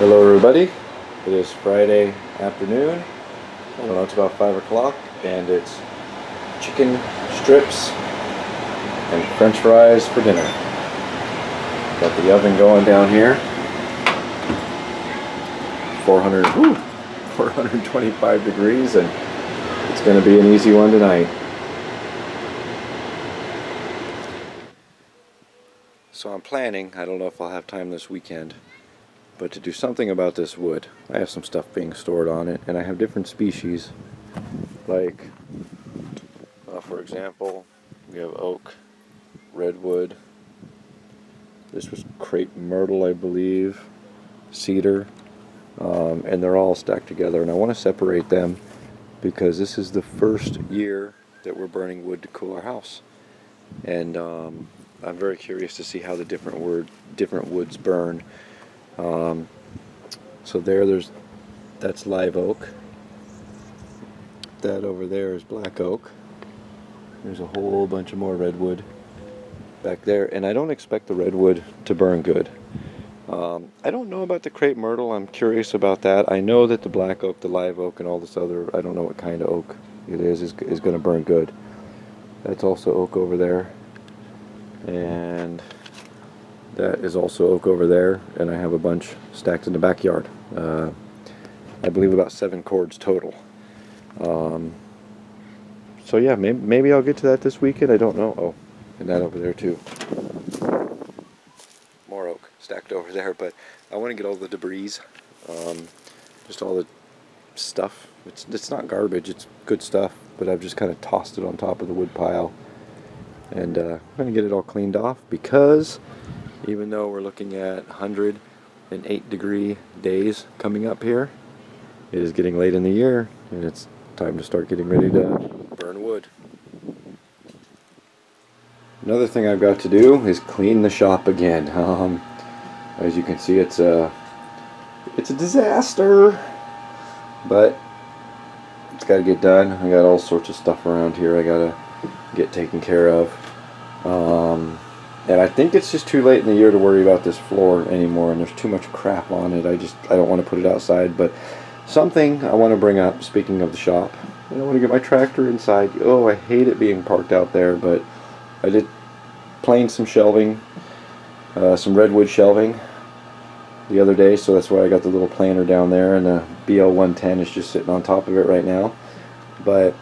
Hello everybody, it is Friday afternoon, I don't know, it's about 5 o'clock, and it's chicken strips and french fries for dinner. Got the oven going down here, 425 degrees, and it's going to be an easy one tonight. So I'm planning, I don't know if I'll have time this weekend, but to do something about this wood. I have some stuff being stored on it, and I have different species, like, for example, we have oak, redwood, this was crepe myrtle, I believe, cedar, and they're all stacked together, and I want to separate them because this is the first year that we're burning wood to cool our house, and I'm very curious to see how the different woods burn. So that's live oak. That over there is black oak. There's a whole bunch of more redwood back there, and I don't expect the redwood to burn good. I don't know about the crepe myrtle. I'm curious about that. I know that the black oak, the live oak, and all this other, I don't know what kind of oak it is going to burn good. That's also oak over there, and that is also oak over there, and I have a bunch stacked in the backyard. I believe about 7 cords total. So yeah, maybe I'll get to that this weekend. I don't know. Oh, and that over there too. More oak stacked over there, but I want to get all the debris, just all the stuff. It's not garbage. It's good stuff, but I've just kind of tossed it on top of the wood pile, and I'm gonna get it all cleaned off because even though we're looking at 108-degree days coming up here, it is getting late in the year, and it's time to start getting ready to burn wood. Another thing I've got to do is clean the shop again. As you can see, it's a disaster, but it's got to get done. I got all sorts of stuff around here I gotta get taken care of, and I think it's just too late in the year to worry about this floor anymore, and there's too much crap on it. I don't want to put it outside. But something I want to bring up, speaking of the shop, I want to get my tractor inside. Oh, I hate it being parked out there, but I did plane some shelving, some redwood shelving the other day, so that's why I got the little planer down there, and the BL110 is just sitting on top of it right now. But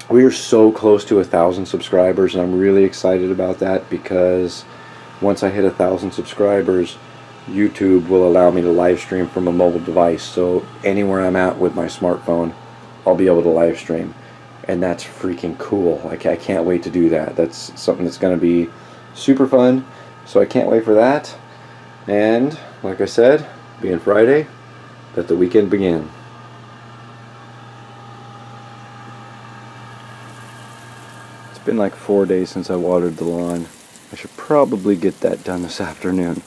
we are so close to 1,000 subscribers, and I'm really excited about that because once I hit 1,000 subscribers, YouTube will allow me to live stream from a mobile device. So anywhere I'm at with my smartphone, I'll be able to live stream, and that's freaking cool. I can't wait to do that. That's something that's going to be super fun, so I can't wait for that. And like I said, being Friday, let the weekend begin. It's been like 4 days since I watered the lawn. I should probably get that done this afternoon.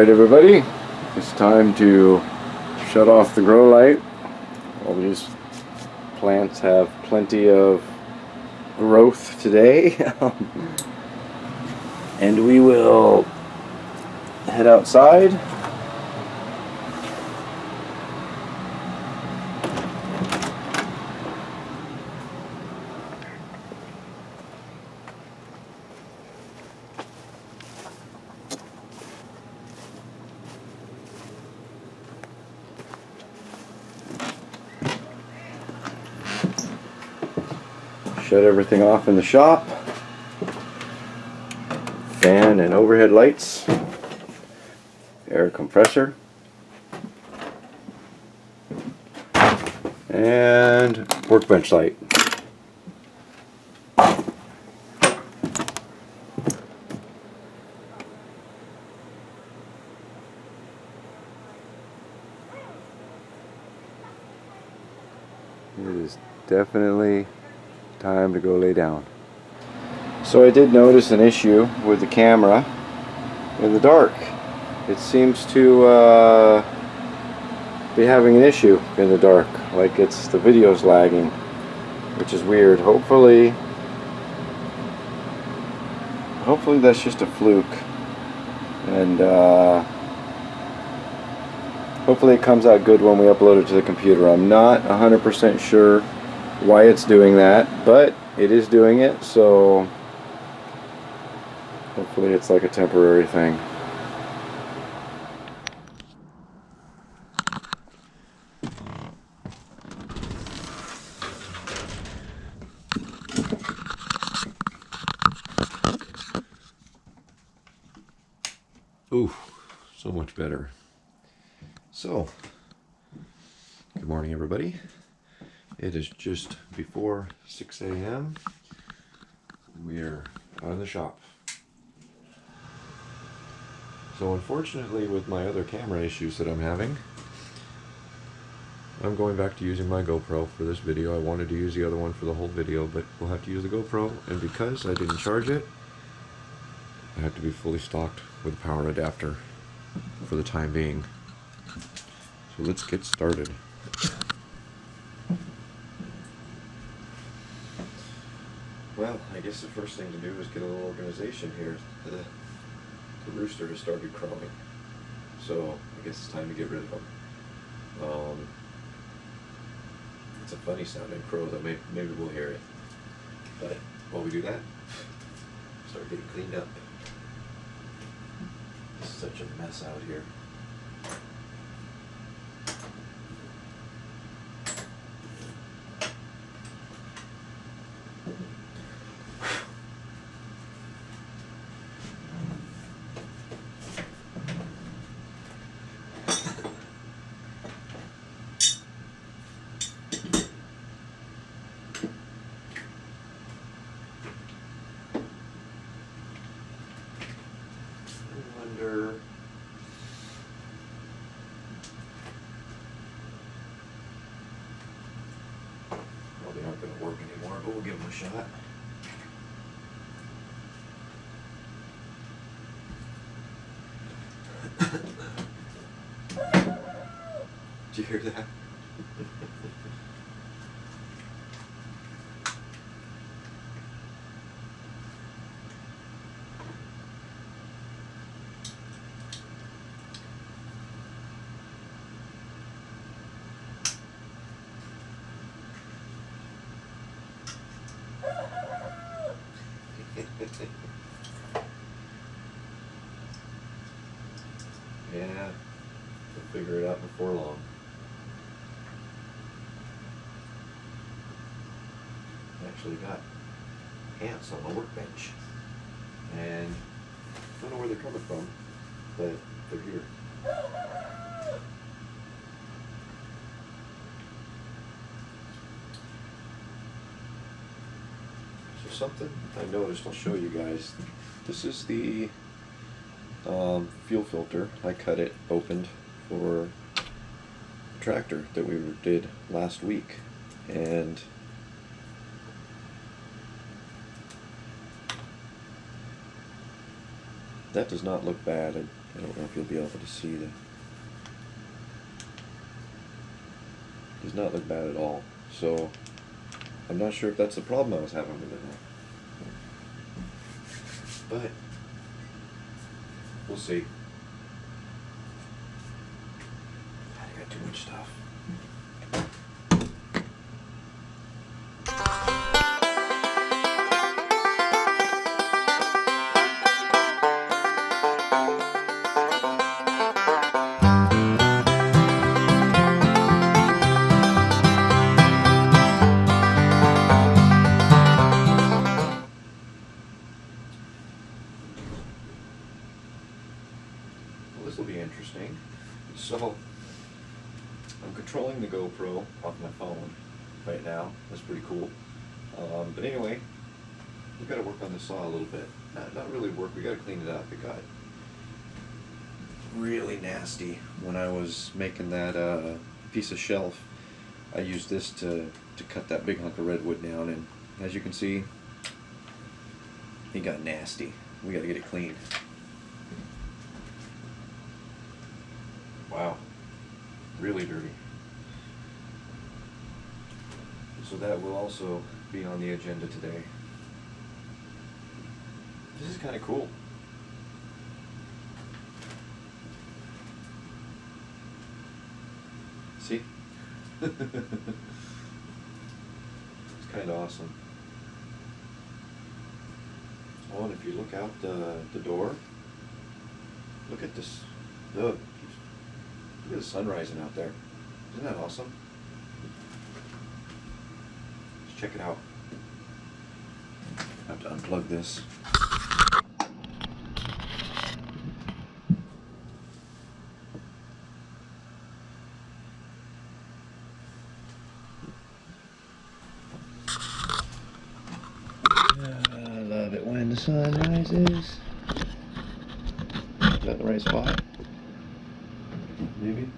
Alright everybody, it's time to shut off the grow light. All these plants have plenty of growth today. And we will head outside. Shut everything off in the shop. Fan and overhead lights. Air compressor. And workbench light. It is definitely time to go lay down. So I did notice an issue with the camera in the dark. It seems to be having an issue in the dark, like the video's lagging, which is weird. Hopefully that's just a fluke, and hopefully it comes out good when we upload it to the computer. I'm not 100% sure why it's doing that, but it is doing it, so hopefully it's like a temporary thing. Ooh, so much better. So, good morning everybody. It is just before 6 a.m. We're out of the shop. So unfortunately, with my other camera issues that I'm having, I'm going back to using my GoPro for this video. I wanted to use the other one for the whole video, but we'll have to use the GoPro, and because I didn't charge it, I have to be fully stocked with a power adapter for the time being. So let's get started. Well, I guess the first thing to do is get a little organization here. The rooster has started crowing, so I guess it's time to get rid of him. It's a funny sounding crow, though. Maybe we'll hear it. But while we do that, start getting cleaned up. It's such a mess out here. Probably aren't going to work anymore, but we'll give them a shot. Did you hear that? Yeah, we'll figure it out before long. I actually got ants on the workbench, and I don't know where they're coming from, but they're here. So something I noticed, I'll show you guys. This is the fuel filter. I cut it, opened for a tractor that we did last week, and that does not look bad. I don't know if you'll be able to see that. Does not look bad at all. So I'm not sure if that's the problem I was having with it. But we'll see. I got too much stuff. This will be interesting. So, I'm controlling the GoPro off my phone right now. That's pretty cool. But anyway, we've got to work on the saw a little bit. Not really work, we got to clean it up. It got really nasty when I was making that piece of shelf. I used this to cut that big hunk of redwood down, and as you can see, it got nasty. We got to get it clean. Wow, really dirty. So that will also be on the agenda today. This is kind of cool. See? It's kind of awesome. Oh, and if you look out the door, look at this. Look at the sun rising out there. Isn't that awesome? Let's check it out. I have to unplug this. I love it when the sun rises. Is that the right spot? Maybe.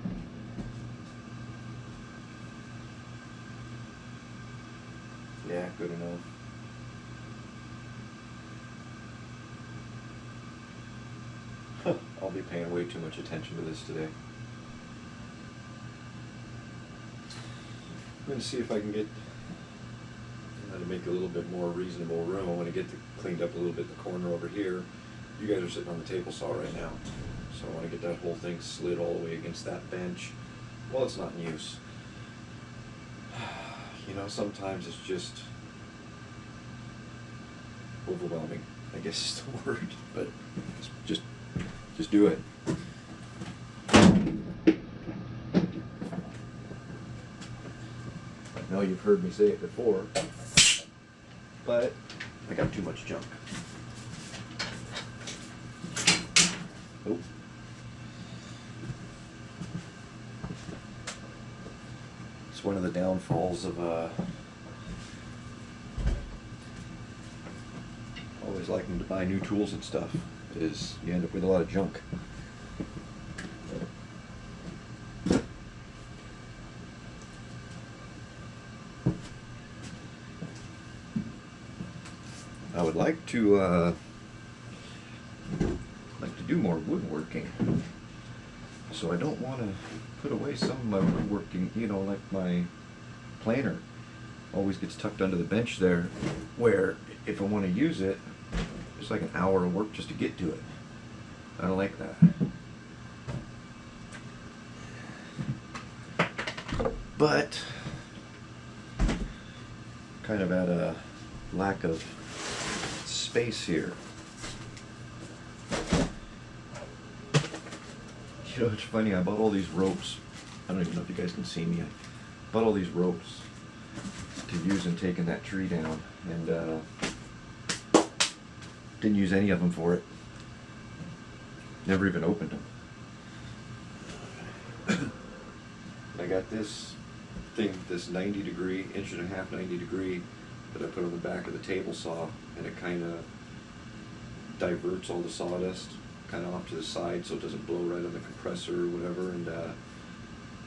Yeah, good enough. I'll be paying way too much attention to this today. I'm going to see if I can get to make a little bit more reasonable room. I want to get cleaned up a little bit in the corner over here. You guys are sitting on the table saw right now. So I want to get that whole thing slid all the way against that bench. Well, it's not in use. You know, sometimes it's just overwhelming, I guess is the word, but just do it. I know you've heard me say it before, but I got too much junk. Oh. It's one of the downfalls of always liking to buy new tools and stuff, is you end up with a lot of junk. I would like to do more woodworking, so I don't want to put away some of my woodworking. You know, like my planer always gets tucked under the bench there, where if I want to use it, it's like an hour of work just to get to it. I don't like that. But kind of at a lack of space here. You know, it's funny, I bought all these ropes. I don't even know if you guys can see me. I bought all these ropes to use in taking that tree down, and didn't use any of them for it. Never even opened them. I got this thing, this 90-degree, inch and a half 90-degree, that I put on the back of the table saw, and it kind of diverts all the sawdust kind of off to the side so it doesn't blow right on the compressor or whatever, and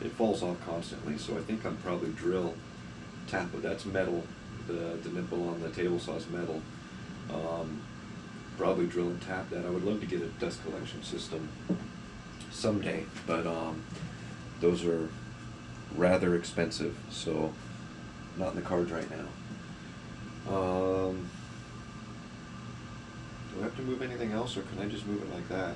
it falls off constantly. So I think I'm probably tap it. That's metal. The nipple on the table saw is metal. probably drill and tap that. I would love to get a dust collection system someday, but those are rather expensive, so not in the cards right now. Do I have to move anything else, or can I just move it like that?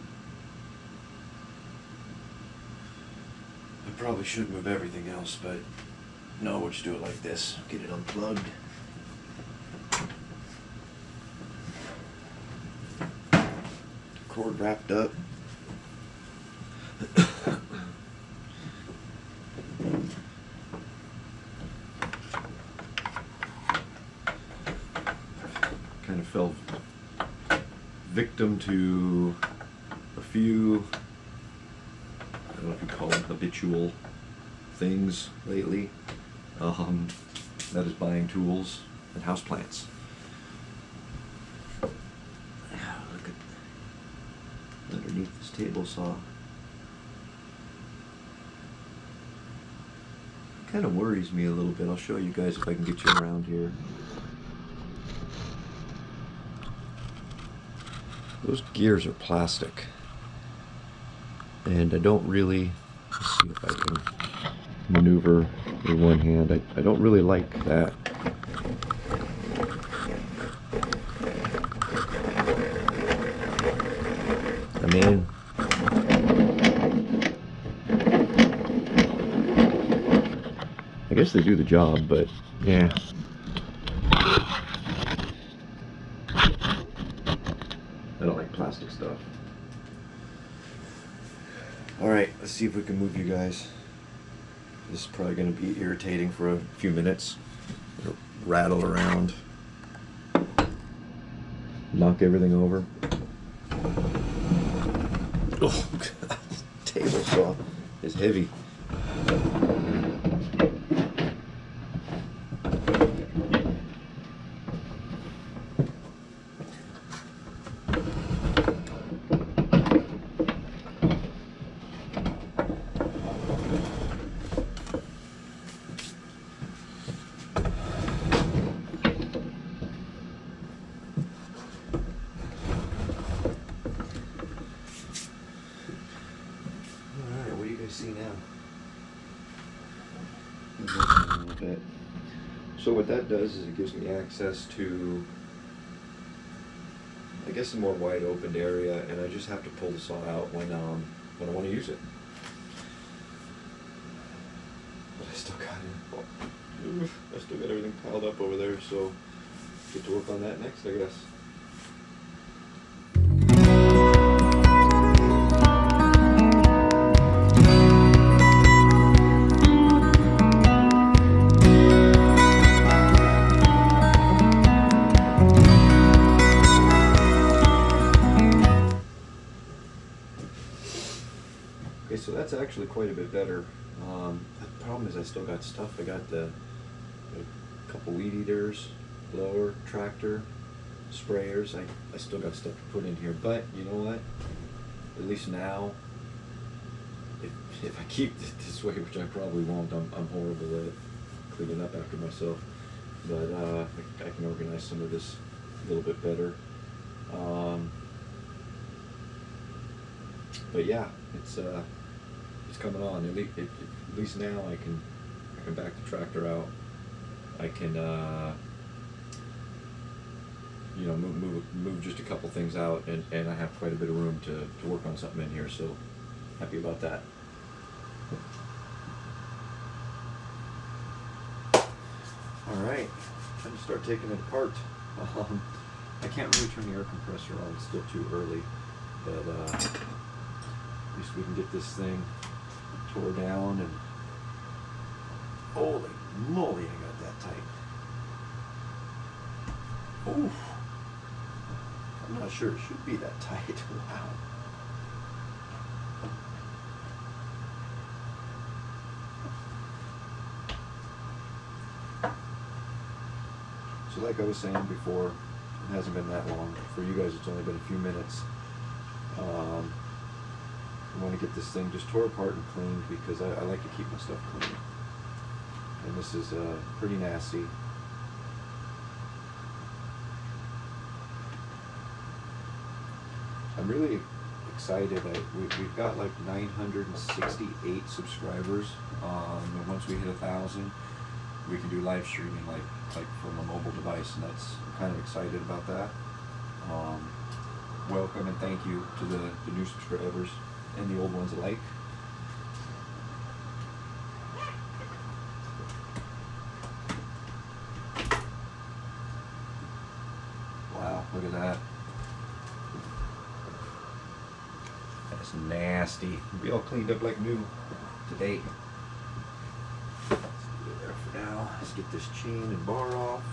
I probably should move everything else, but no, we'll just do it like this. Get it unplugged. Cord wrapped up. Kind of fell victim to a few, I don't know if you call them habitual things lately. That is buying tools and houseplants. Look at underneath this table saw. Kind of worries me a little bit. I'll show you guys if I can get you around here. Those gears are plastic, and I don't really, let's see if I can maneuver with one hand. I don't really like that. I mean, I guess they do the job, but yeah. I don't like plastic stuff. Alright, let's see if we can move you guys. This is probably going to be irritating for a few minutes. It'll rattle around. Knock everything over. Oh, God. Table saw is heavy. See now. A little bit. So what that does is it gives me access to, I guess, a more wide opened area, and I just have to pull the saw out when I want to use it. But I still got everything piled up over there, so get to work on that next, I guess. Okay, so that's actually quite a bit better. The problem is I still got stuff. I got a couple weed eaters, blower, tractor, sprayers. I still got stuff to put in here, but you know what? At least now, if I keep it this way, which I probably won't, I'm horrible at cleaning up after myself. But I can organize some of this a little bit better. But yeah, it's coming on. At least now I can back the tractor out. I can you know, move just a couple things out, and I have quite a bit of room to work on something in here. So happy about that. All right, time to start taking it apart. I can't really turn the air compressor on. It's still too early, but at least we can get this thing tore down. And holy moly, I got that tight. Oof. I'm not sure it should be that tight. Wow. So like I was saying before, it hasn't been that long. For you guys, it's only been a few minutes. I want to get this thing just tore apart and cleaned, because I like to keep my stuff clean. And this is pretty nasty. I'm really excited. We've got like 968 subscribers. And once we hit 1,000, we can do live streaming like from a mobile device, and that's I'm kind of excited about that. Welcome and thank you to the new subscribers and the old ones alike. Wow, look at that. That's nasty. It'll be all cleaned up like new today. Let's leave it there for now. Let's get this chain and bar off.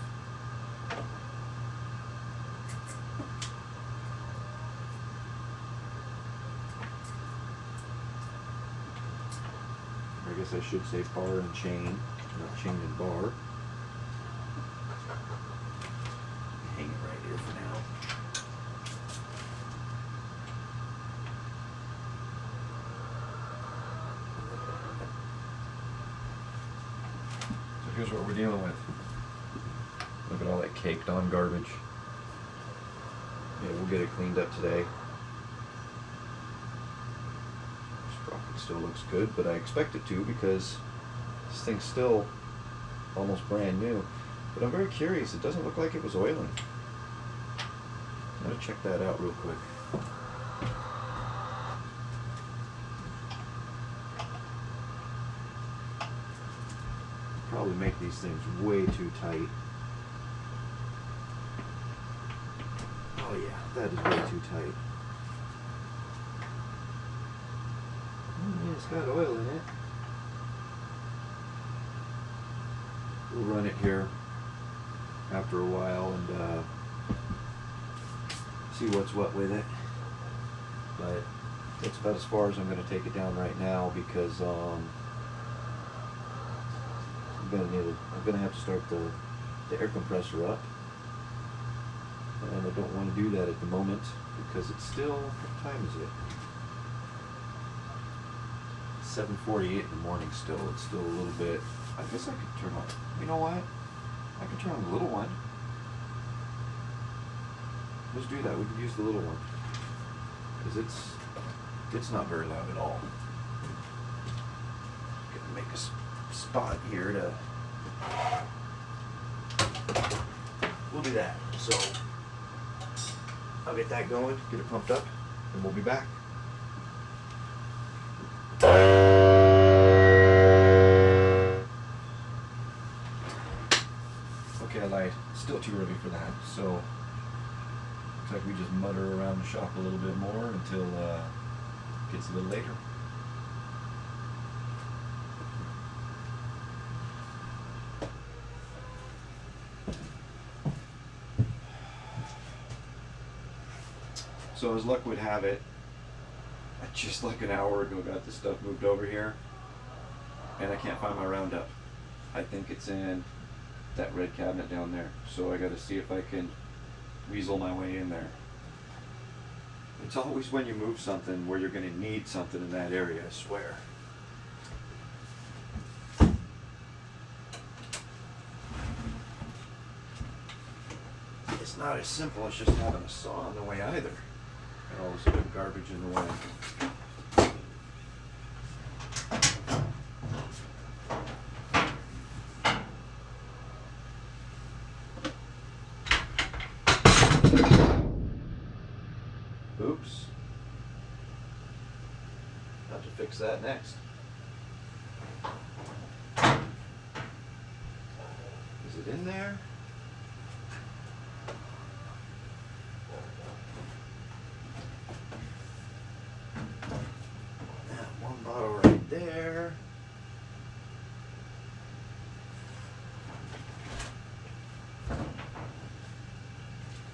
I guess I should say bar and chain, not chain and bar. Hang it right here for now. So here's what we're dealing with. Look at all that caked on garbage. Yeah, we'll get it cleaned up today. Still looks good, but I expect it to because this thing's still almost brand new. But I'm very curious, it doesn't look like it was oiling. I'm gonna check that out real quick. Probably make these things way too tight. Oh yeah, that is way too tight. It's got oil in it. We'll run it here after a while and see what's what with it. But that's about as far as I'm going to take it down right now because I'm going to have to start the air compressor up, and I don't want to do that at the moment because it's still, what time is it? 7:48 in the morning still. It's still a little bit. I guess I could turn on. You know what? I could turn on the little one. Let's do that. We could use the little one because it's not very loud at all. Gonna make a spot here to. We'll do that. So I'll get that going, get it pumped up, and we'll be back. Okay, I lied. Still too early for that, so looks like we just mutter around the shop a little bit more until it gets a little later. So as luck would have it, I just like an hour ago got this stuff moved over here, and I can't find my Roundup. I think it's in that red cabinet down there, so I got to see if I can weasel my way in there. It's always when you move something where you're going to need something in that area, I swear. It's not as simple as just having a saw in the way either. And all this other garbage in the way. Oops. Have to fix that next. Is it in there? One bottle right there.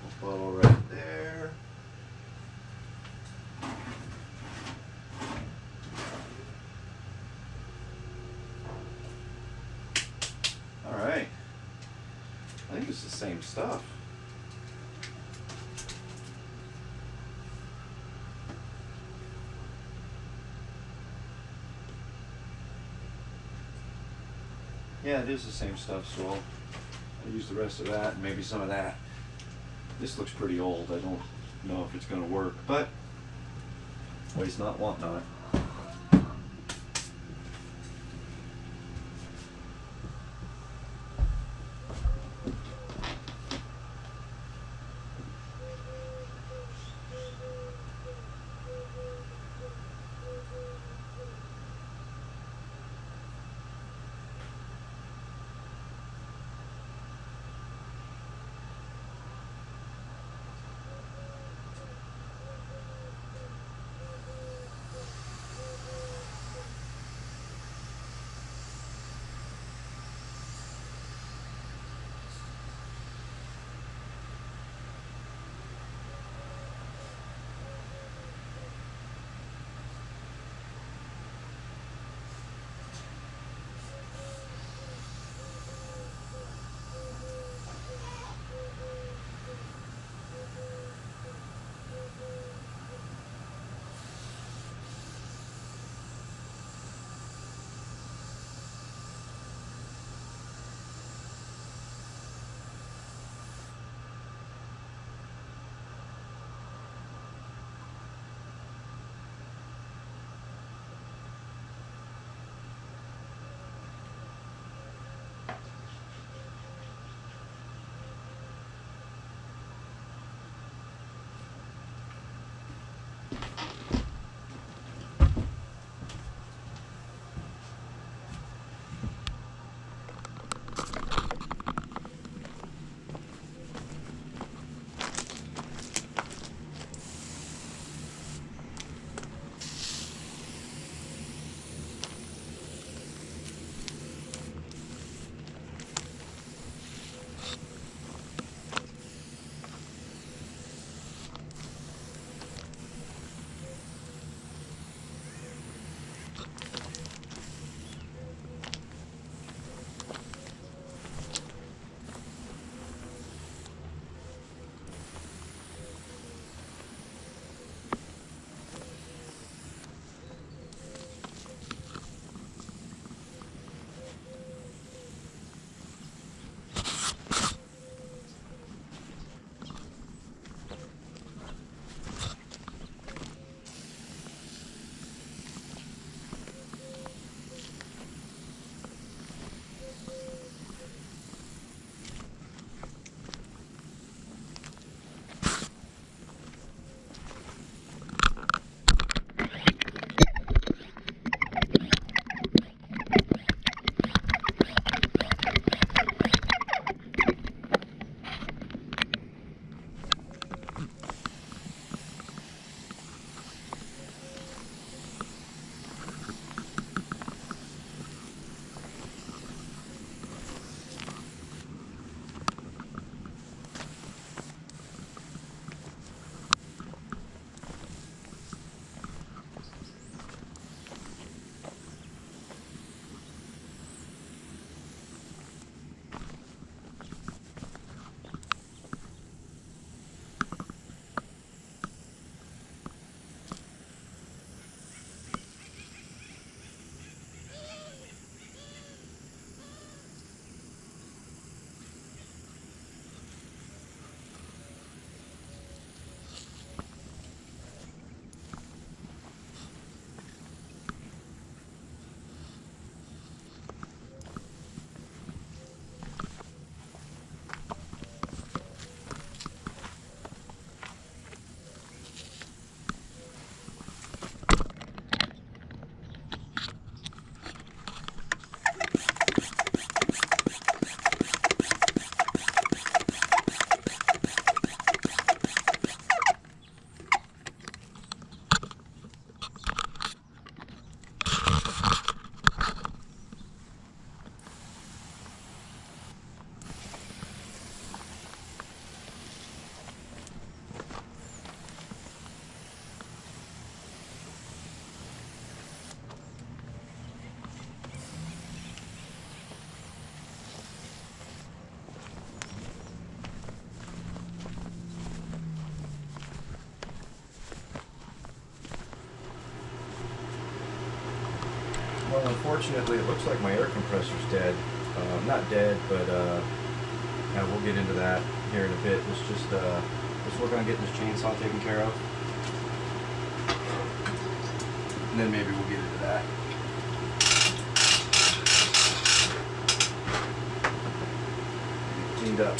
One bottle right there. All right. I think it's the same stuff. Yeah, it is the same stuff, so I'll use the rest of that and maybe some of that. This looks pretty old. I don't know if it's going to work, but Waste not, want not. Well, unfortunately, it looks like my air compressor's dead. Not dead, but yeah, we'll get into that here in a bit. Let's just work on getting this chainsaw taken care of. And then maybe we'll get into that. Cleaned up.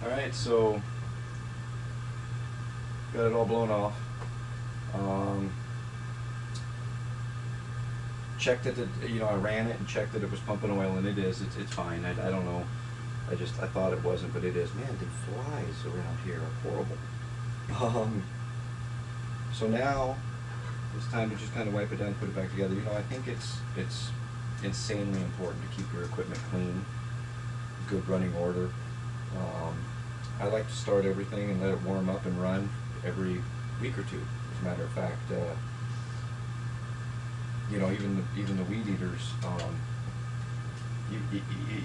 Alright, so got it all blown off. Checked that I ran it and checked that it was pumping oil, and it is. It's fine. I don't know. I thought it wasn't, but it is. Man, the flies around here are horrible. So now it's time to just kind of wipe it down and put it back together. I think it's insanely important to keep your equipment clean, good running order. I like to start everything and let it warm up and run every week or two. As a matter of fact, even the weed eaters,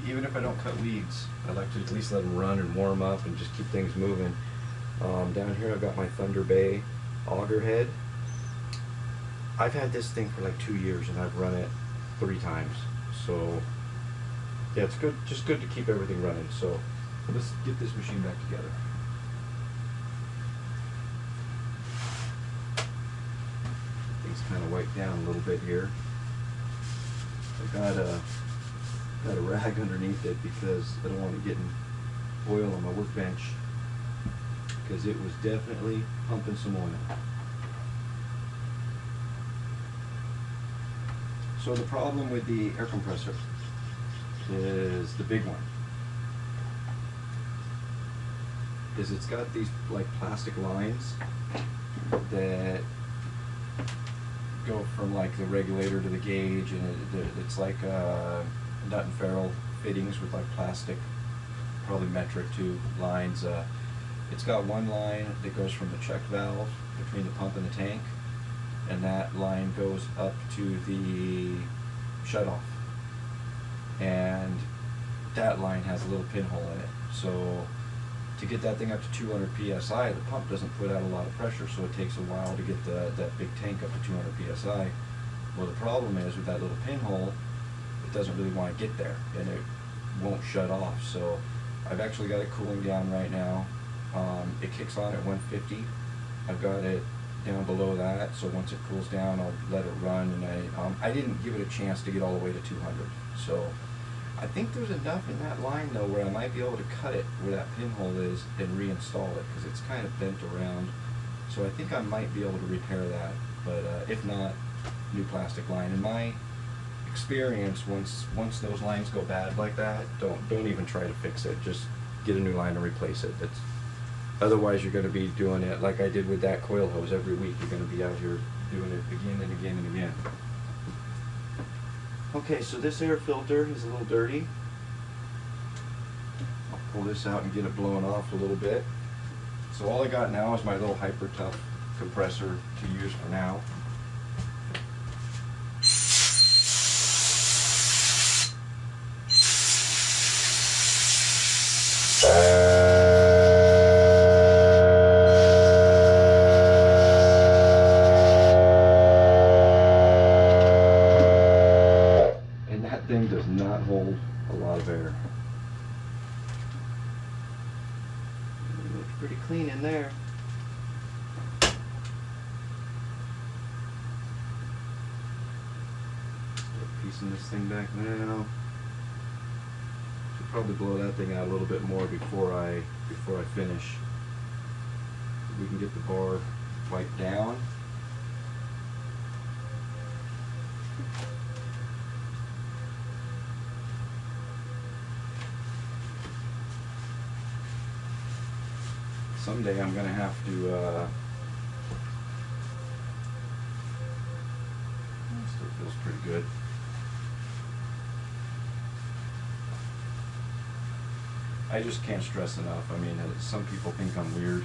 even if I don't cut weeds, I like to at least let them run and warm up and just keep things moving. Down here I've got my Thunder Bay auger head. I've had this thing for like 2 years and I've run it 3 times. So yeah, it's good, just good to keep everything running. So let's get this machine back together. Things kind of wiped down a little bit here. I got a rag underneath it because I don't want it getting oil on my workbench, because it was definitely pumping some oil. So the problem with the air compressor is the big one. Is it's got these like plastic lines that go from like the regulator to the gauge, and it's like nut and ferrule fittings with like plastic, probably metric tube lines. It's got one line that goes from the check valve between the pump and the tank, and that line goes up to the shutoff, and that line has a little pinhole in it. So to get that thing up to 200 psi, the pump doesn't put out a lot of pressure, so it takes a while to get that big tank up to 200 psi. Well, the problem is with that little pinhole, it doesn't really want to get there, and it won't shut off. So I've actually got it cooling down right now. It kicks on at 150. I've got it down below that, so once it cools down, I'll let it run. And I didn't give it a chance to get all the way to 200. So I think there's enough in that line though where I might be able to cut it where that pinhole is and reinstall it, because it's kind of bent around. So I think I might be able to repair that, but if not, new plastic line. In my experience, once those lines go bad like that, don't even try to fix it. Just get a new line and replace it. Otherwise you're going to be doing it like I did with that coil hose every week. You're going to be out here doing it again and again and again. Okay, so this air filter is a little dirty. I'll pull this out and get it blown off a little bit. So all I got now is my little Hyper Tough compressor to use for now. Does not hold a lot of air. It looks pretty clean in there. pressing this thing back now. Should probably blow that thing out a little bit more before I finish. We can get the bar wiped down. Someday I'm gonna have to. Still feels pretty good. I just can't stress enough. I mean, some people think I'm weird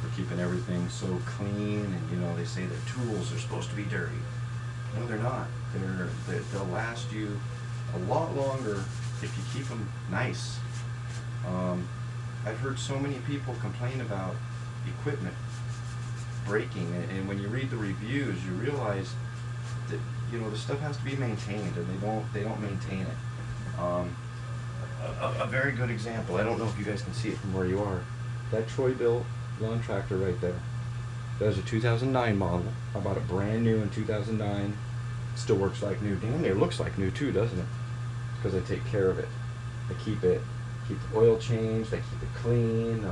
for keeping everything so clean, and you know, they say that tools are supposed to be dirty. No, they're not. They'll last you a lot longer if you keep them nice. I've heard so many people complain about equipment breaking, and when you read the reviews, you realize that, you know, the stuff has to be maintained, and they don't maintain it. A very good example. I don't know if you guys can see it from where you are. That Troy-Bilt lawn tractor right there. That was a 2009 model. I bought it brand new in 2009. Still works like new. Damn near looks like new too, doesn't it? Because I take care of it. I keep the oil changed. I keep it clean.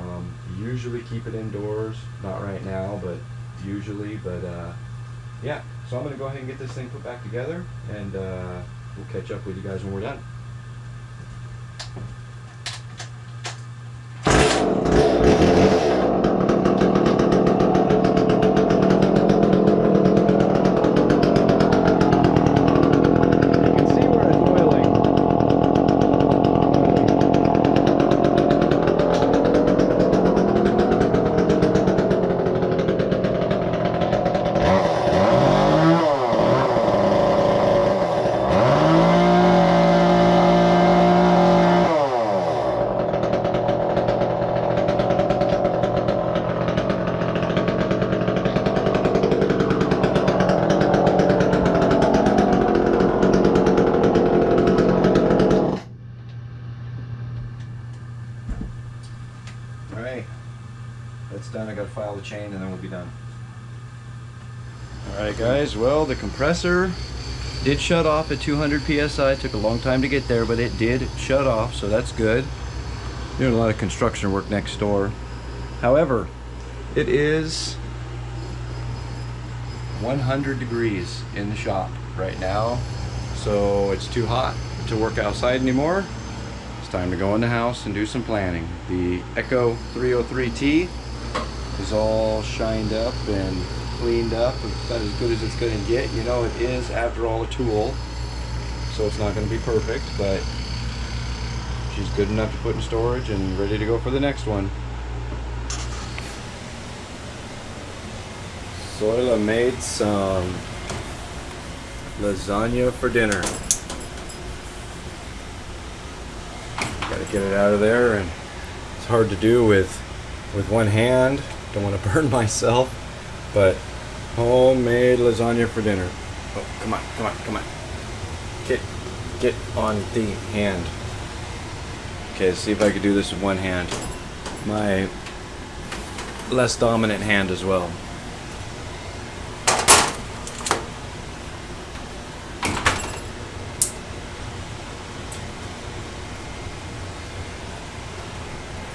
Usually keep it indoors. Not right now, but usually. But yeah. So I'm gonna go ahead and get this thing put back together, and we'll catch up with you guys when we're done. That's done. I gotta file the chain and then we'll be done. Alright guys, well, the compressor did shut off at 200 psi. It took a long time to get there, but it did shut off, so that's good. Doing a lot of construction work next door. However, it is 100 degrees in the shop right now, so it's too hot to work outside anymore. It's time to go in the house and do some planning. The Echo 303T is all shined up and cleaned up. It's about as good as it's going to get. You know, it is, after all, a tool, so it's not going to be perfect, but she's good enough to put in storage and ready to go for the next one. Soila made some lasagna for dinner. Gotta get it out of there, and it's hard to do with one hand. Don't want to burn myself, but homemade lasagna for dinner. Oh, come on, come on, come on. Get on the hand. Okay, let's see if I can do this with one hand. My less dominant hand as well.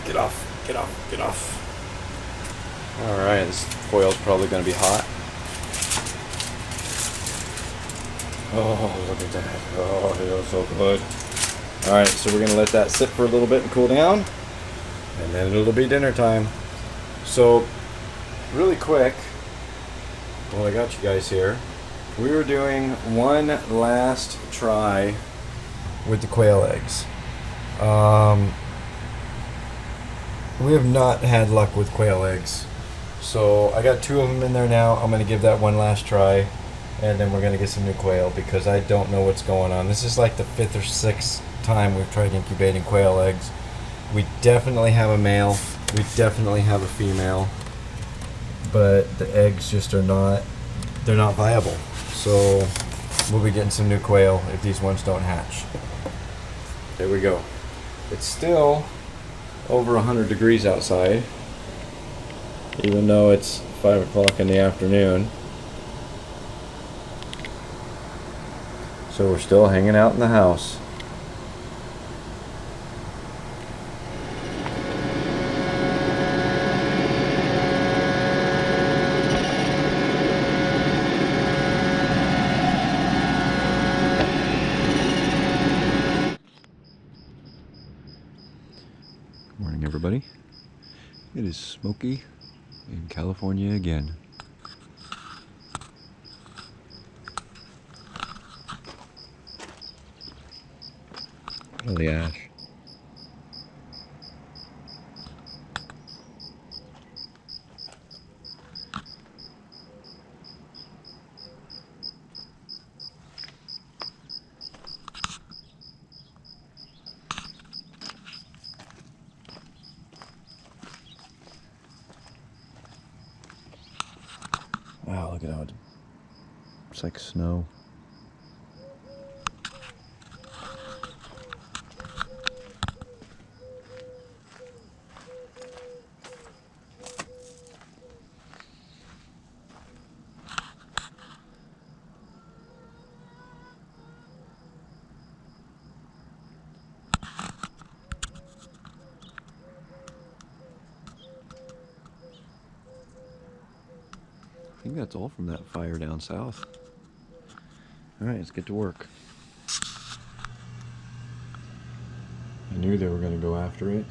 Get off, get off, get off. Alright, this foil's probably going to be hot. Oh, look at that. Oh, it feels so good. Alright, so we're going to let that sit for a little bit and cool down, and then it'll be dinner time. So, really quick, while I got you guys here, we were doing one last try with the quail eggs. We have not had luck with quail eggs. So I got 2 of them in there now. I'm going to give that one last try, and then we're going to get some new quail because I don't know what's going on. This is like the 5th or 6th time we've tried incubating quail eggs. We definitely have a male. We definitely have a female. But the eggs just are not, they're not viable. So we'll be getting some new quail if these ones don't hatch. There we go. It's still over 100 degrees outside, even though it's 5 o'clock in the afternoon. So So we're still hanging out in the house. Good morning, everybody. It is smoky in California again. Look at the ash. Wow, look at how it's like snow. I think that's all from that fire down south. Alright, let's get to work. I knew they were going to go after it.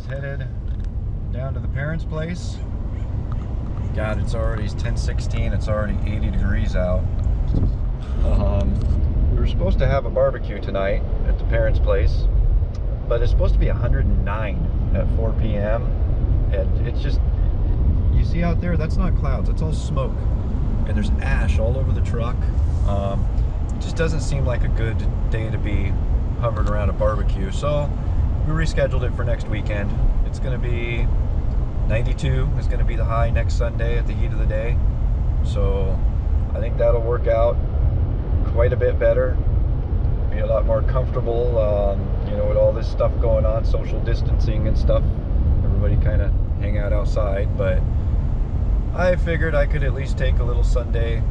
is headed down to the parents' place. God, it's 10:16. It's already 80 degrees out. We were supposed to have a barbecue tonight at the parents' place, but it's supposed to be 109 at 4 p.m. And it's just, you see out there, that's not clouds, that's all smoke. And there's ash all over the truck. It just doesn't seem like a good day to be hovering around a barbecue. So we rescheduled it for next weekend. It's going to be 92 is going to be the high next Sunday at the heat of the day. So I think that'll work out quite a bit better. Be a lot more comfortable, you know, with all this stuff going on, social distancing and stuff. Everybody kind of hang out outside, but I figured I could at least take a little Sunday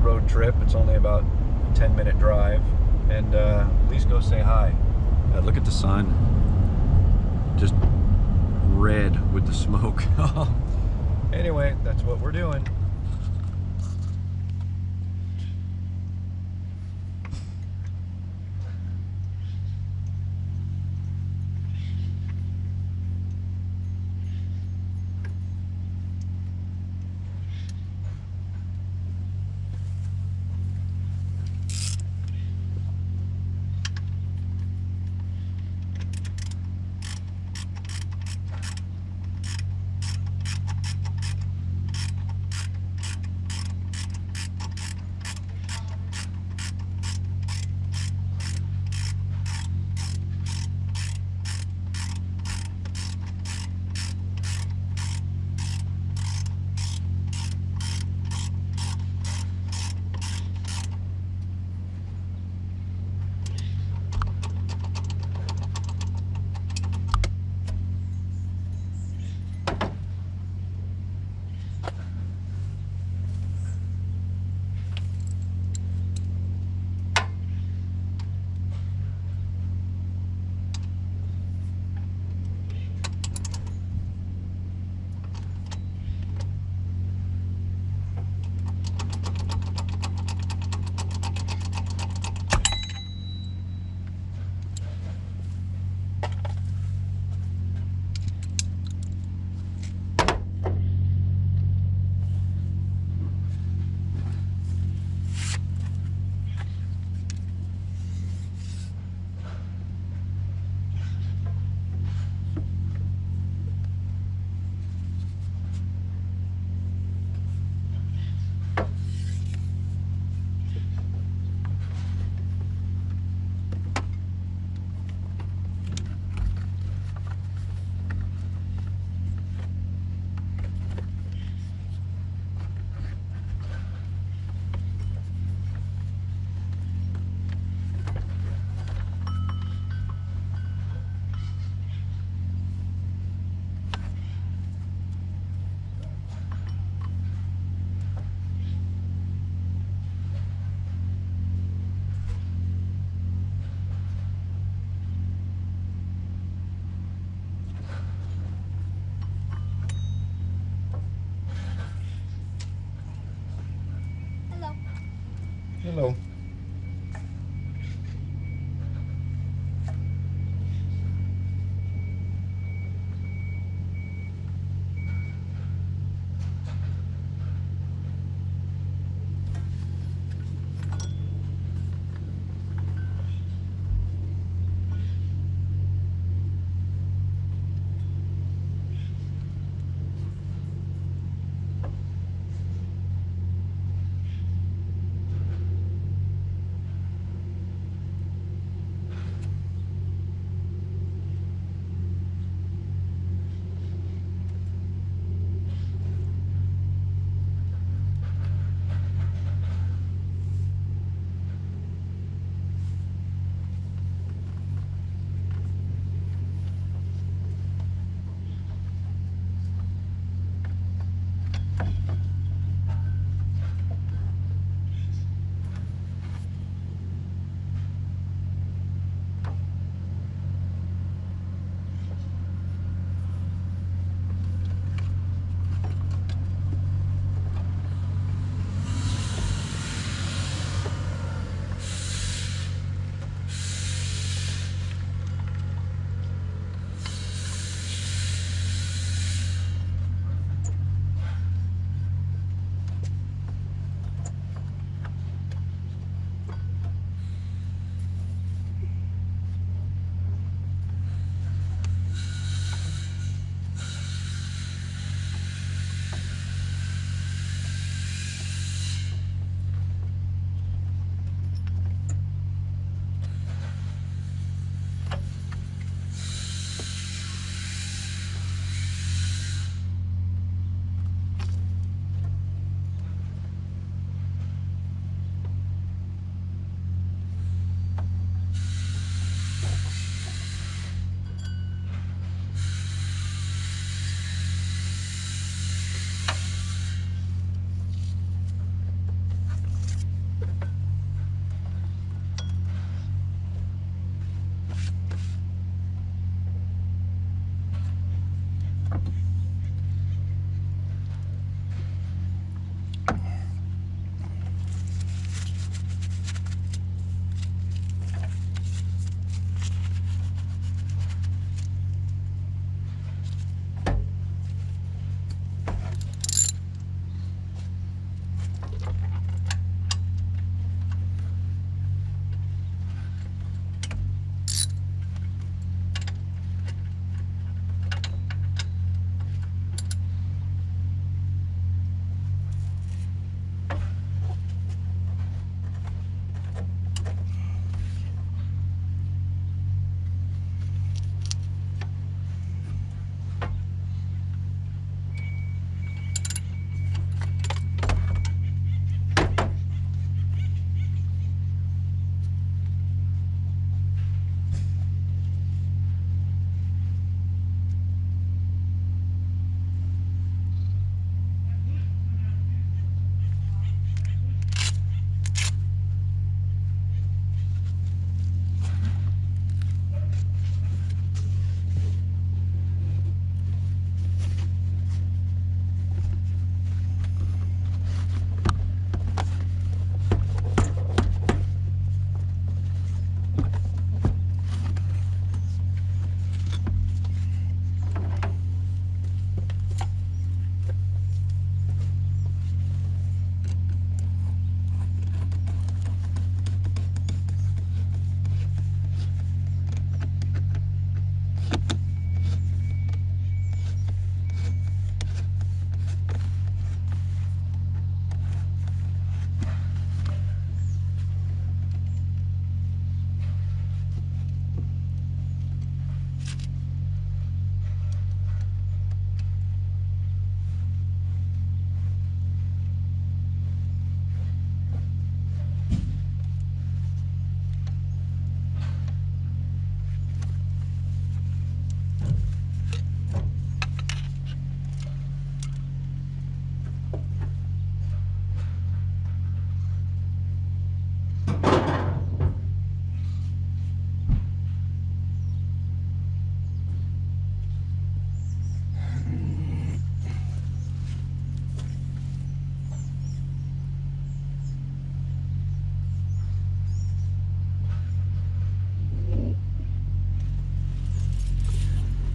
road trip. It's only about a 10-minute drive, and at least go say hi. Look at the sun, just red with the smoke. Anyway, that's what we're doing.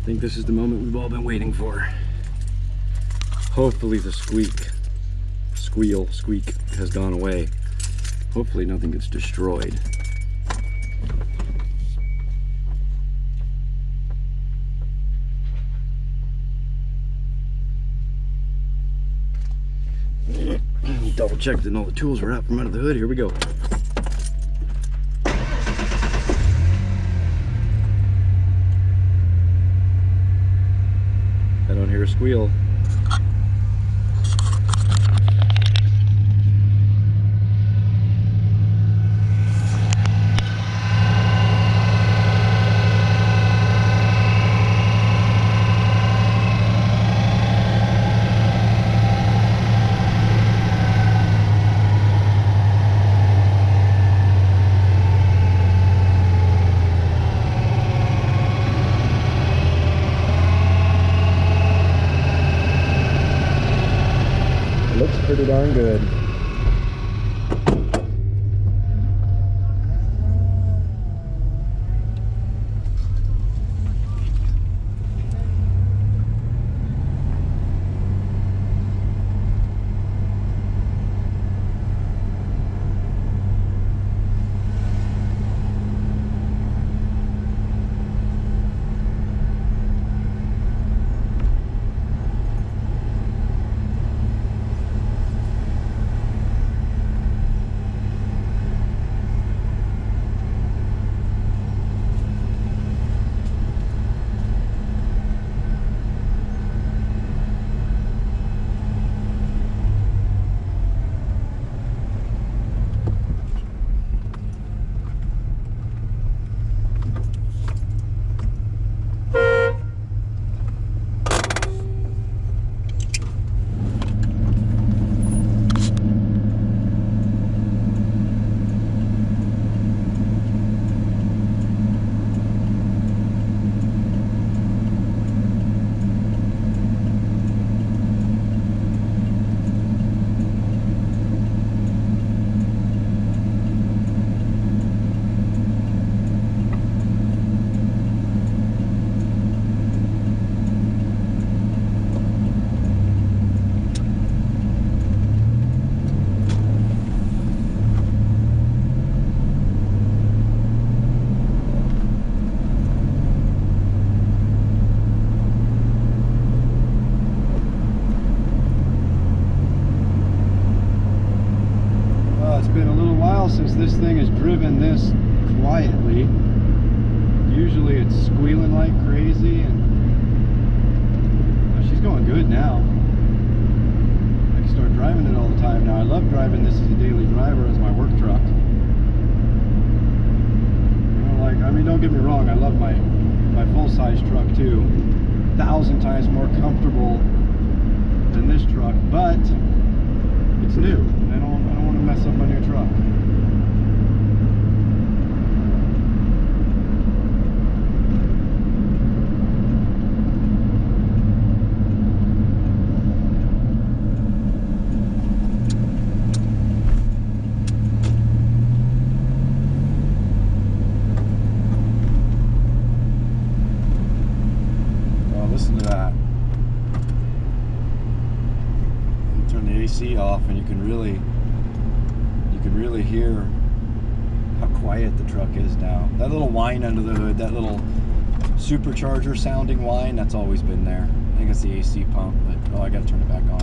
think this is the moment we've all been waiting for. Hopefully the squeak, squeak has gone away. Hopefully nothing gets destroyed. Double check that all the tools were out from under the hood. Here we go. I don't hear a squeal. Looks pretty darn good. Since this thing is driven this quietly. Usually it's squealing like crazy, and she's going good now. I can start driving it all the time now. I love driving this as a daily driver, as my work truck. You know, like, I mean, don't get me wrong, I love my full-size truck too. 1,000 times more comfortable than this truck, but it's new. I don't want to mess up my new truck. Listen to that. Turn the AC off, and you can really hear how quiet the truck is now. That little whine under the hood, that little supercharger sounding whine, that's always been there. I think it's the AC pump, but oh, I gotta turn it back on.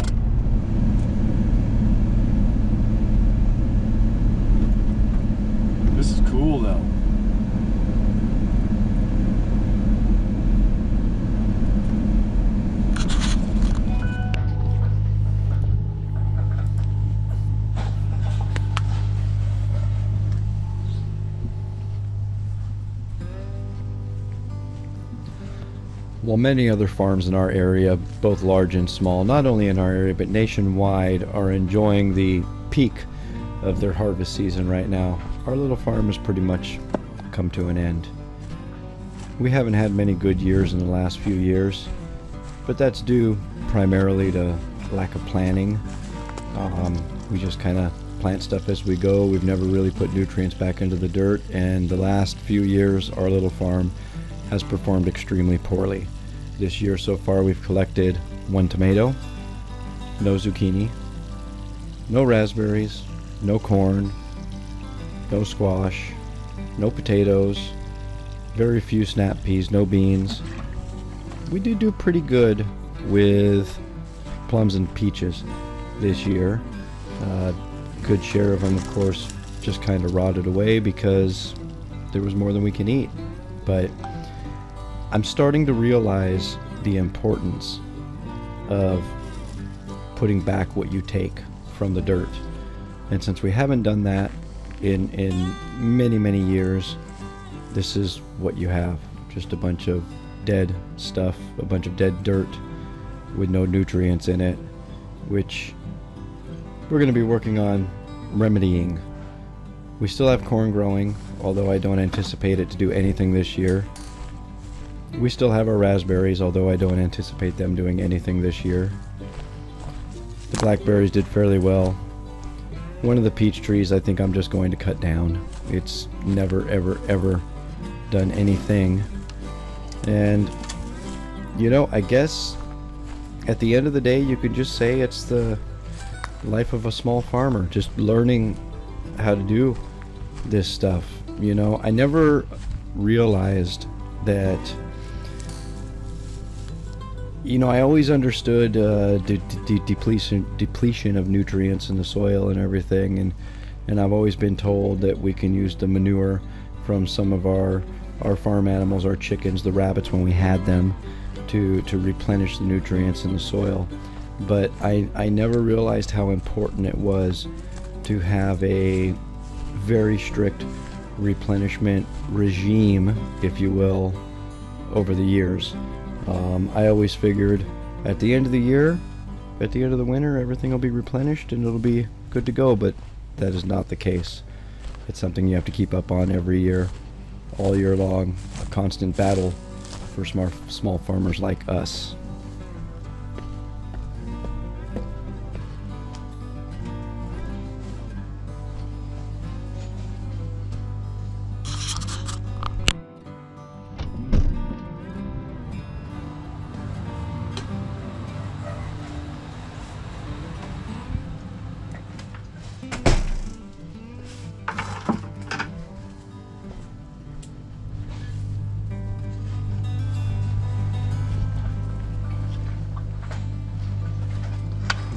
This is cool though. While many other farms in our area, both large and small, not only in our area but nationwide, are enjoying the peak of their harvest season right now, our little farm has pretty much come to an end. We haven't had many good years in the last few years, but that's due primarily to lack of planning. We just kind of plant stuff as we go. We've never really put nutrients back into the dirt, and the last few years our little farm has performed extremely poorly. This year so far we've collected 1 tomato, no zucchini, no raspberries, no corn, no squash, no potatoes, very few snap peas, no beans. We did do pretty good with plums and peaches this year. Good share of them, of course, just kind of rotted away because there was more than we can eat. But I'm starting to realize the importance of putting back what you take from the dirt. And since we haven't done that in many years, this is what you have. Just a bunch of dead stuff, a bunch of dead dirt with no nutrients in it, which we're going to be working on remedying. We still have corn growing, although I don't anticipate it to do anything this year. We still have our raspberries, although I don't anticipate them doing anything this year. The blackberries did fairly well. One of the peach trees I think I'm just going to cut down. It's never ever done anything. And you know, I guess at the end of the day you could just say it's the life of a small farmer, just learning how to do this stuff. You know, I never realized that, you know, I always understood depletion of nutrients in the soil and everything, and I've always been told that we can use the manure from some of our farm animals, our chickens, the rabbits when we had them, to replenish the nutrients in the soil. But I never realized how important it was to have a very strict replenishment regime, if you will, over the years. I always figured at the end of the year, at the end of the winter, everything will be replenished and it'll be good to go, but that is not the case. It's something you have to keep up on every year, all year long, a constant battle for small farmers like us.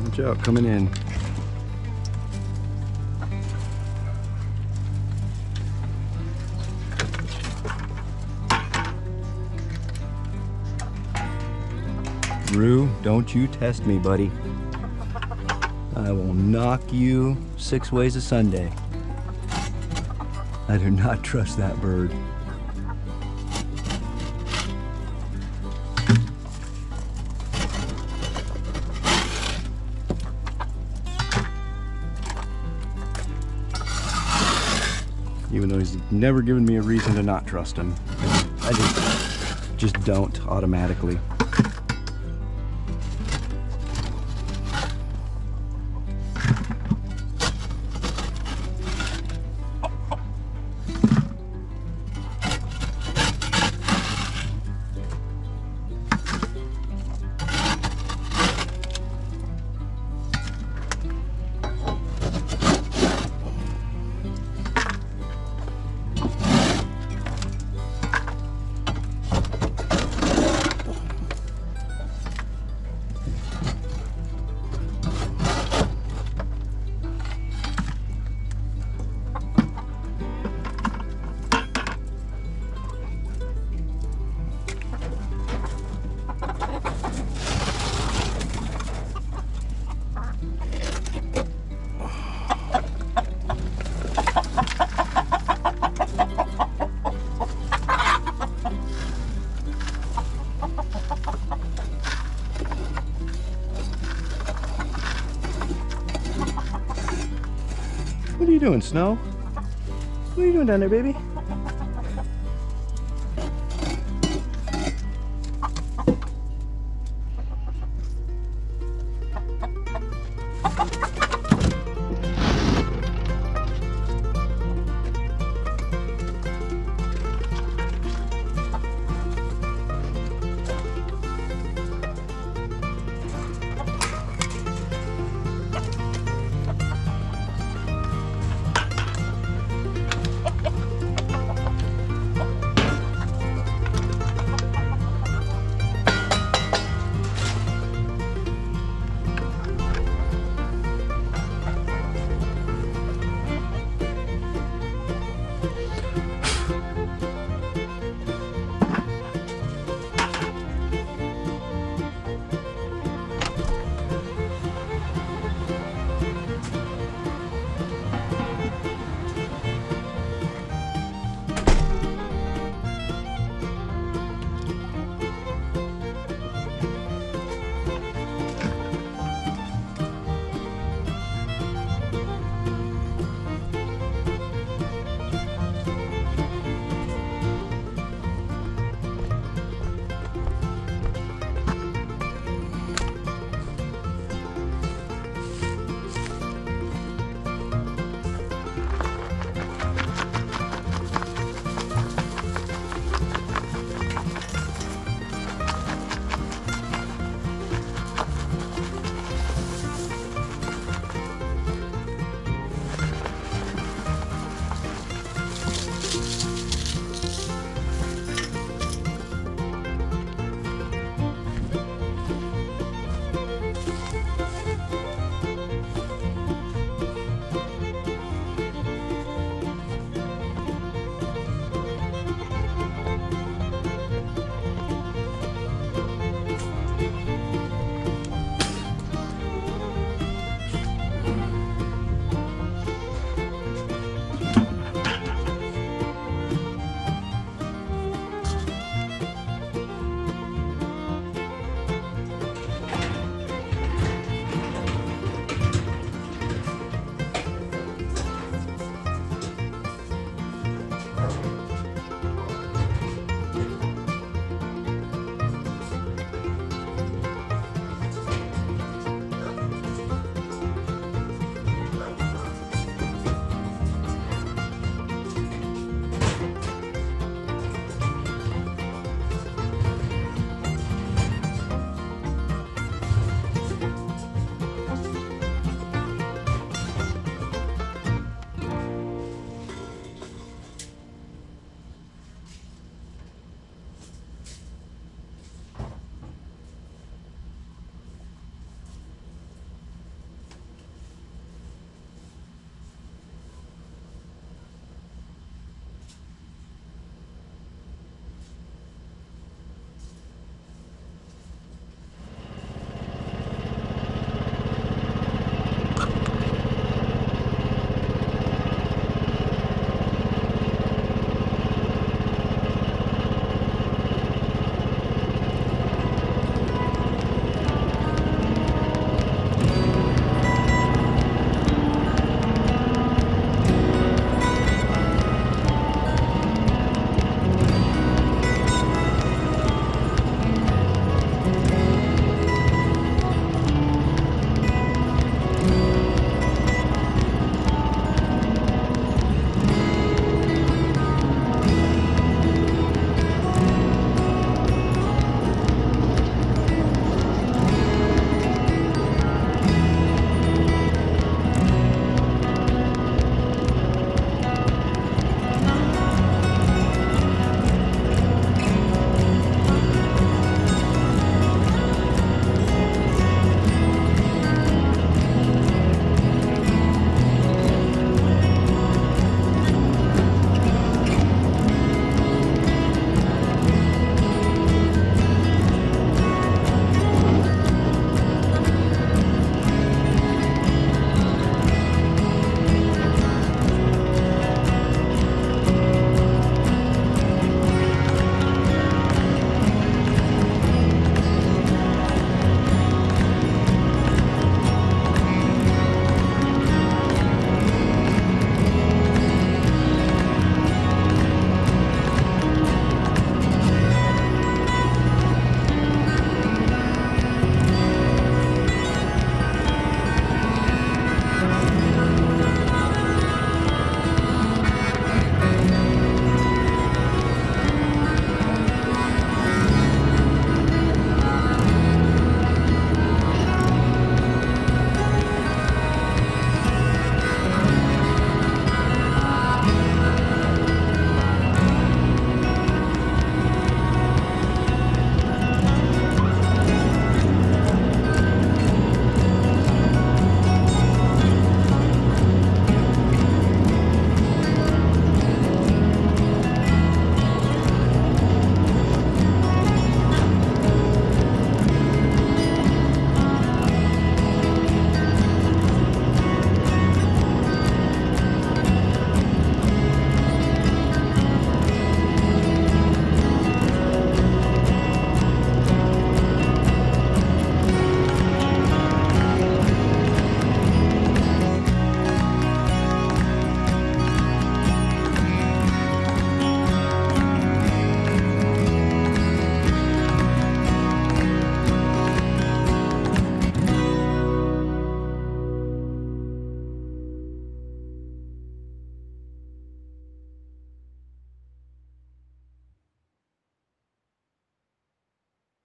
Watch out, coming in. Rue, don't you test me, buddy. I will knock you 6 ways a Sunday. I do not trust that bird. Even though he's never given me a reason to not trust him. I just don't automatically. What are you doing, Snow? What are you doing down there, baby?